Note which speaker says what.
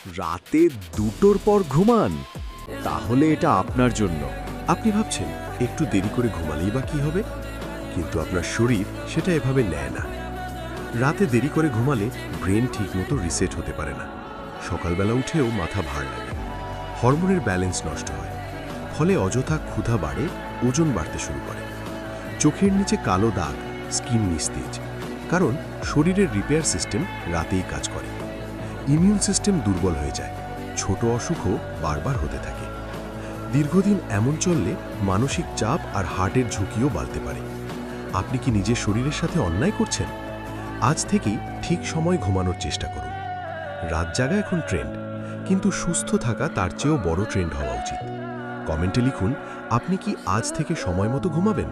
Speaker 1: রাতে 2টোর পর ঘুমান? তাহলে এটা আপনার জন্য।
Speaker 2: আপনি ভাবছেন একটু দেরি করে ঘুমালেই বা কি হবে, কিন্তু আপনার শরীর সেটা এভাবে নেয় না। রাতে দেরি করে ঘুমালে ব্রেন ঠিকমতো রিসেট হতে পারে না। সকালবেলা উঠেও মাথা ভার লাগে, হরমোনের ব্যালেন্স নষ্ট হয়, ফলে অযথা ক্ষুধা বাড়ে, ওজন বাড়তে শুরু করে। চোখের নিচে কালো দাগ, স্কিন নিস্তেজ, কারণ শরীরের রিপেয়ার সিস্টেম রাতেই কাজ করে। ইমিউন সিস্টেম দুর্বল হয়ে যায়, ছোট অসুখও বারবার হতে থাকে। দীর্ঘদিন এমন চললে মানসিক চাপ আর হার্টের ঝুঁকিও বাড়তে পারে। আপনি কি নিজের শরীরের সাথে অন্যায় করছেন? আজ থেকেই ঠিক সময় ঘুমানোর চেষ্টা করুন। রাত জাগা এখন ট্রেন্ড, কিন্তু সুস্থ থাকা তার চেয়েও বড় ট্রেন্ড হওয়া উচিত। কমেন্টে লিখুন, আপনি কি আজ থেকে সময় মতো ঘুমাবেন?